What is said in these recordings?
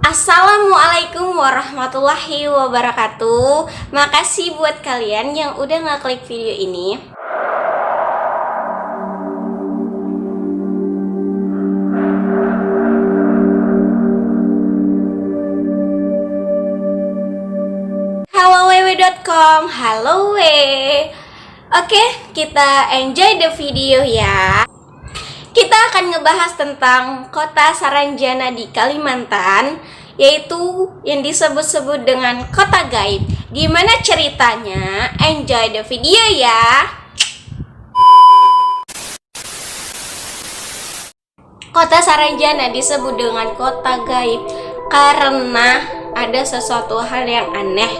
Assalamualaikum warahmatullahi wabarakatuh. Makasih buat kalian yang udah ngeklik video ini. halowewe.com. Halo we. Oke, kita enjoy the video ya. Kita akan ngebahas tentang kota Saranjana di Kalimantan, yaitu yang disebut-sebut dengan kota gaib. Gimana ceritanya? Enjoy the video ya. Kota Saranjana disebut dengan kota gaib karena ada sesuatu hal yang aneh.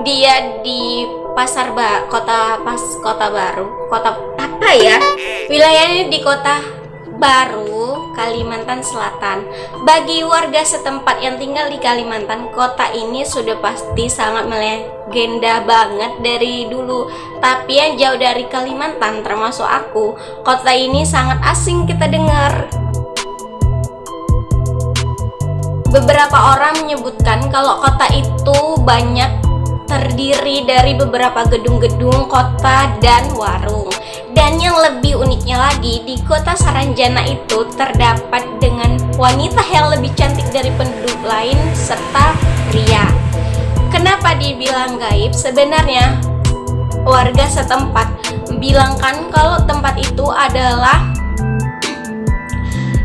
Dia di kota baru, kota apa ya? Wilayahnya di kota Baru, Kalimantan Selatan. Bagi warga setempat yang tinggal di Kalimantan, kota ini sudah pasti sangat melegenda banget dari dulu. Tapi yang jauh dari Kalimantan, termasuk aku, kota ini sangat asing kita dengar. Beberapa orang menyebutkan kalau kota itu banyak terdiri dari beberapa gedung-gedung kota dan warung. Dan yang lebih uniknya lagi, di kota Saranjana itu terdapat dengan wanita yang lebih cantik dari penduduk lain serta pria. Kenapa dibilang gaib? Sebenarnya warga setempat membilangkan kalau tempat itu adalah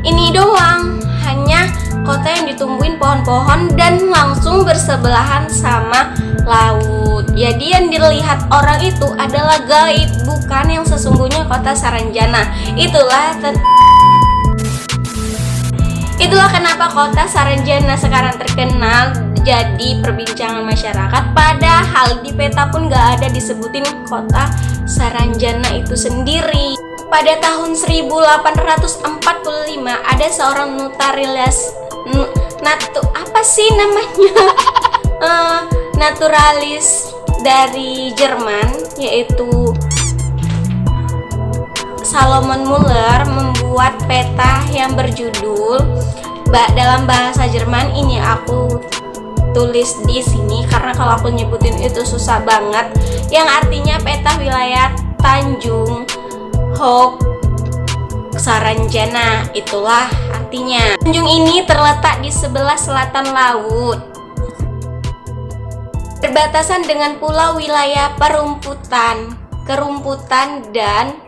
ini doang, hanya kota yang ditumbuhin pohon-pohon dan langsung bersebelahan sama laut. Jadi yang dilihat orang itu adalah gaib, bukan yang sesungguhnya kota Saranjana. Itulah kenapa kota Saranjana sekarang terkenal jadi perbincangan masyarakat. Padahal di peta pun gak ada disebutin kota Saranjana itu sendiri. Pada tahun 1845 ada seorang naturalis dari Jerman, yaitu Salomon Muller, membuat peta yang berjudul dalam bahasa Jerman. Ini aku tulis di sini karena kalau aku nyebutin itu susah banget, yang artinya peta wilayah Tanjung Hope Saranjana. Itulah artinya. Tanjung ini terletak di sebelah selatan laut, berbatasan dengan pulau wilayah kerumputan dan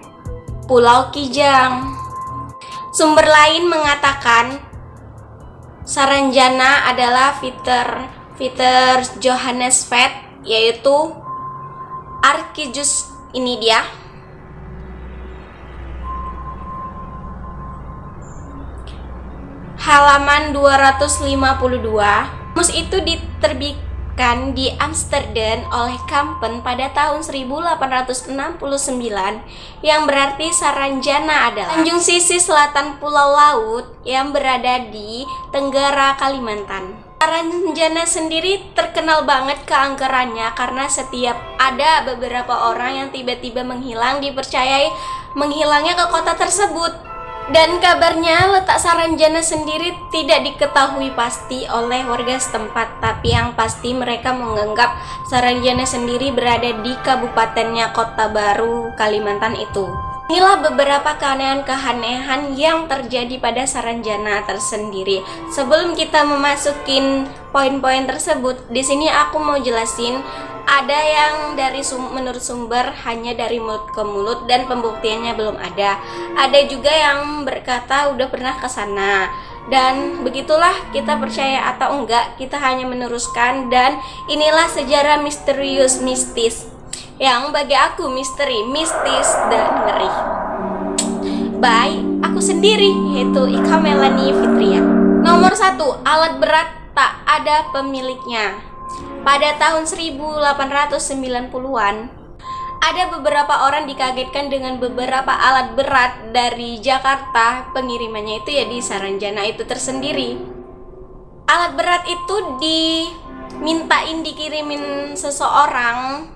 Pulau Kijang. Sumber lain mengatakan Saranjana adalah Peter Johannes Vedt, yaitu Archijus. Ini dia. Halaman 252. Mus itu diterbitkan di Amsterdam oleh Kampen pada tahun 1869, yang berarti Saranjana adalah tanjung sisi selatan pulau laut yang berada di Tenggara Kalimantan. Saranjana sendiri terkenal banget keangkerannya karena setiap ada beberapa orang yang tiba-tiba menghilang, dipercayai menghilangnya ke kota tersebut. Dan kabarnya letak Saranjana sendiri tidak diketahui pasti oleh warga setempat, tapi yang pasti mereka menganggap Saranjana sendiri berada di kabupatennya Kota Baru, Kalimantan itu. Inilah beberapa keanehan-keanehan yang terjadi pada Saranjana tersendiri. Sebelum kita memasukin poin-poin tersebut, di sini aku mau jelasin. Ada yang menurut sumber hanya dari mulut ke mulut dan pembuktiannya belum ada. Ada juga yang berkata udah pernah ke sana. Dan begitulah, kita percaya atau enggak, kita hanya meneruskan. Dan inilah sejarah misterius mistis yang bagi aku misteri, mistis, dan ngeri. By aku sendiri, yaitu Ika Melanie Fitria. Nomor 1, alat berat tak ada pemiliknya. Pada tahun 1890-an, ada beberapa orang dikagetkan dengan beberapa alat berat dari Jakarta. Pengirimannya itu ya di Saranjana itu tersendiri. Alat berat itu dikirimin seseorang,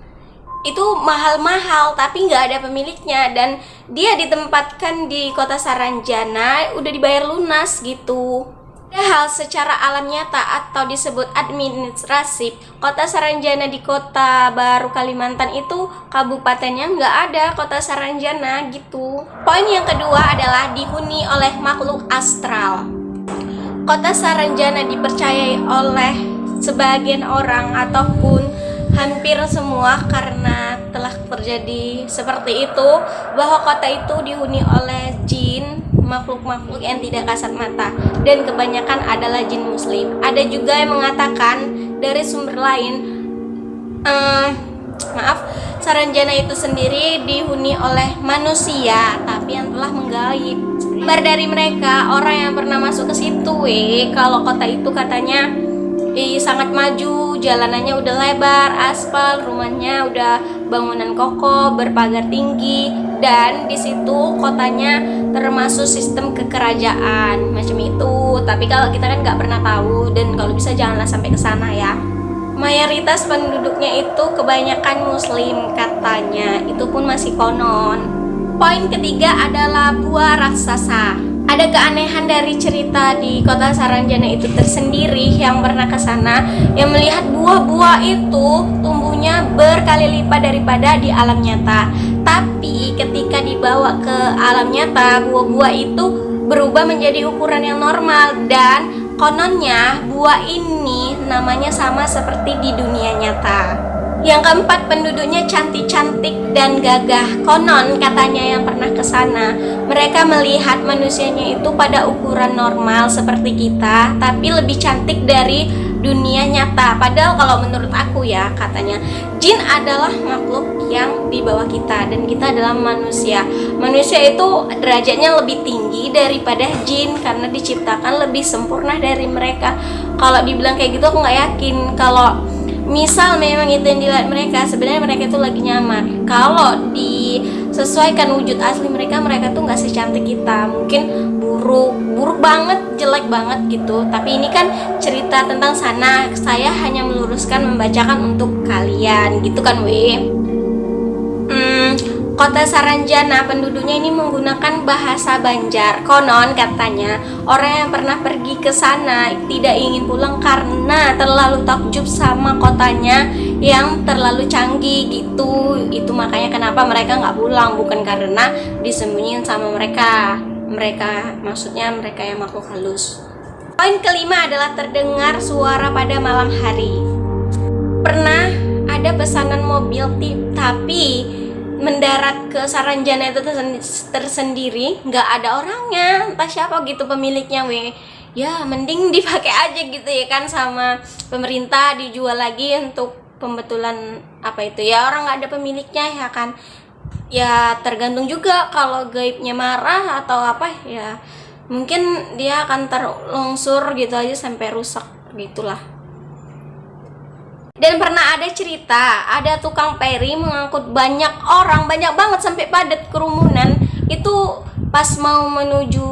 itu mahal-mahal tapi nggak ada pemiliknya, dan dia ditempatkan di kota Saranjana, udah dibayar lunas gitu. Padahal secara alam nyata atau disebut administratif, kota Saranjana di Kota Baru Kalimantan itu kabupatennya nggak ada kota Saranjana gitu. Poin yang kedua adalah dihuni oleh makhluk astral. Kota Saranjana dipercayai oleh sebagian orang ataupun hampir semua karena telah terjadi seperti itu, bahwa kota itu dihuni oleh jin, makhluk-makhluk yang tidak kasat mata, dan kebanyakan adalah jin muslim. Ada juga yang mengatakan dari sumber lain, Saranjana itu sendiri dihuni oleh manusia tapi yang telah menggaib. Kabar dari mereka, orang yang pernah masuk ke situ, kalau kota itu katanya sangat maju, jalanannya udah lebar, aspal, rumahnya udah bangunan kokoh, berpagar tinggi, dan di situ kotanya termasuk sistem kekerajaan macam itu. Tapi kalau kita kan nggak pernah tahu, dan kalau bisa janganlah sampai ke sana ya. Mayoritas penduduknya itu kebanyakan muslim katanya, itu pun masih konon. Poin ketiga adalah buah raksasa. Ada keanehan dari cerita di kota Saranjana itu tersendiri yang pernah ke sana, yang melihat buah-buah itu tumbuhnya berkali lipat daripada di alam nyata. Tapi ketika dibawa ke alam nyata, buah-buah itu berubah menjadi ukuran yang normal, dan kononnya buah ini namanya sama seperti di dunia nyata. Yang keempat, penduduknya cantik-cantik dan gagah. Konon katanya yang pernah ke sana, mereka melihat manusianya itu pada ukuran normal seperti kita, tapi lebih cantik dari dunia nyata. Padahal kalau menurut aku ya, katanya jin adalah makhluk yang di bawah kita dan kita adalah manusia. Manusia itu derajatnya lebih tinggi daripada jin karena diciptakan lebih sempurna dari mereka. Kalau dibilang kayak gitu aku nggak yakin. Kalau misal memang itu yang dilihat mereka, sebenarnya mereka itu lagi nyamar. Kalau disesuaikan wujud asli mereka, mereka tuh nggak secantik kita. Mungkin buruk banget, jelek banget gitu. Tapi ini kan cerita tentang sana, saya hanya meluruskan, membacakan untuk kalian gitu kan Kota Saranjana penduduknya ini menggunakan bahasa Banjar. Konon katanya orang yang pernah pergi ke sana tidak ingin pulang karena terlalu takjub sama kotanya yang terlalu canggih gitu. Itu makanya kenapa mereka nggak pulang, bukan karena disembunyiin sama mereka. Maksudnya mereka yang makhluk halus. Poin kelima adalah terdengar suara pada malam hari. Pernah ada pesanan mobil tapi mendarat ke Saranjana itu tersendiri, nggak ada orangnya, entah siapa gitu pemiliknya. Ya mending dipakai aja gitu ya kan, sama pemerintah dijual lagi untuk pembetulan apa itu ya, orang nggak ada pemiliknya ya kan. Ya tergantung juga, kalau gaibnya marah atau apa ya mungkin dia akan terlongsur gitu aja sampai rusak gitulah. Dan pernah ada cerita, ada tukang peri mengangkut banyak orang, banyak banget sampai padat kerumunan. Itu pas mau menuju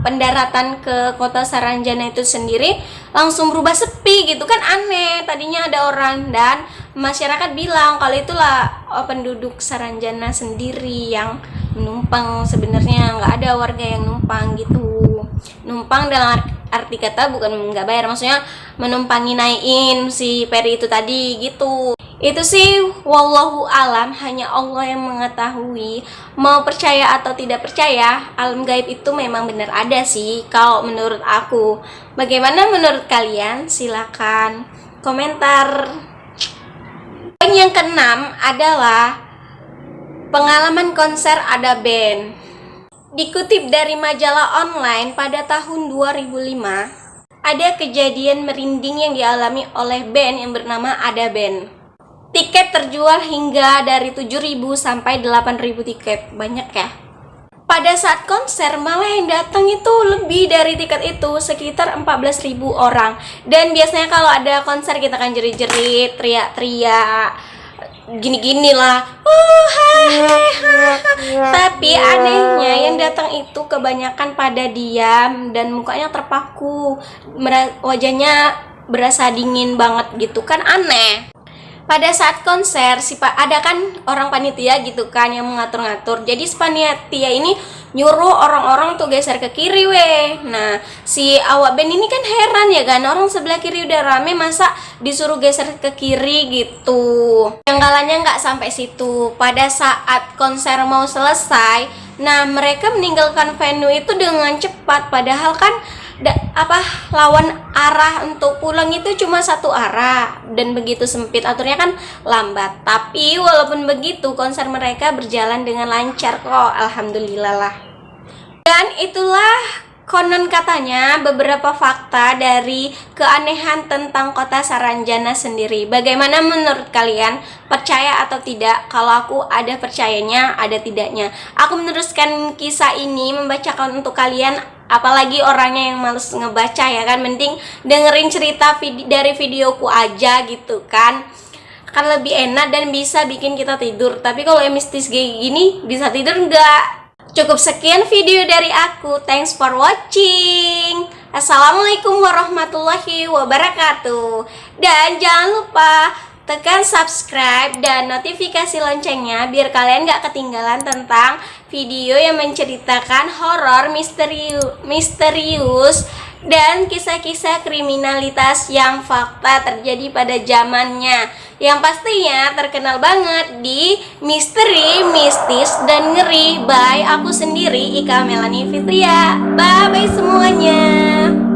pendaratan ke kota Saranjana itu sendiri langsung berubah sepi gitu kan, aneh. Tadinya ada orang dan masyarakat bilang kalau itulah penduduk Saranjana sendiri yang menumpang. Sebenarnya nggak ada warga yang numpang gitu. Numpang dalam arti kata bukan nggak bayar, maksudnya menumpangi naikin si peri itu tadi gitu. Itu sih wallahu alam, hanya Allah yang mengetahui. Mau percaya atau tidak percaya, alam gaib itu memang benar ada sih kalau menurut aku. Bagaimana menurut kalian? Silakan komentar. Poin yang keenam adalah pengalaman konser ada band. Dikutip dari majalah online pada tahun 2005, ada kejadian merinding yang dialami oleh band yang bernama Ada Band. Tiket terjual hingga dari 7.000 sampai 8.000 tiket. Banyak ya? Pada saat konser malah yang datang itu lebih dari tiket itu, sekitar 14.000 orang. Dan biasanya kalau ada konser kita kan jerit-jerit, teriak-teriak, gini-gini lah. Tapi anehnya yang datang itu kebanyakan pada diam dan mukanya terpaku, wajahnya berasa dingin banget gitu kan, aneh. Pada saat konser ada kan orang panitia gitu kan yang mengatur-ngatur. Jadi si panitia ini nyuruh orang-orang tuh geser ke kiri weh. Nah, si awak band ini kan heran ya kan, orang sebelah kiri udah rame masa disuruh geser ke kiri gitu. Yang galanya nggak sampai situ. Pada saat konser mau selesai, nah mereka meninggalkan venue itu dengan cepat, padahal kan lawan arah untuk pulang itu cuma satu arah dan begitu sempit, aturnya kan lambat. Tapi walaupun begitu konser mereka berjalan dengan lancar kok, alhamdulillah lah. Dan itulah konon katanya beberapa fakta dari keanehan tentang kota Saranjana sendiri. Bagaimana menurut kalian? Percaya atau tidak? Kalau aku ada percayanya, ada tidaknya. Aku meneruskan kisah ini membacakan untuk kalian, apalagi orangnya yang males ngebaca ya kan, mending dengerin cerita dari videoku aja gitu kan lebih enak dan bisa bikin kita tidur. Tapi kalau yang mistis kayak gini bisa tidur nggak? Cukup sekian video dari aku. Thanks for watching. Assalamualaikum warahmatullahi wabarakatuh. Dan jangan lupa tekan subscribe dan notifikasi loncengnya biar kalian gak ketinggalan tentang video yang menceritakan horor misterius dan kisah-kisah kriminalitas yang fakta terjadi pada zamannya, yang pastinya terkenal banget di misteri, mistis, dan ngeri by aku sendiri, Ika Melanie Fitria. Bye bye semuanya.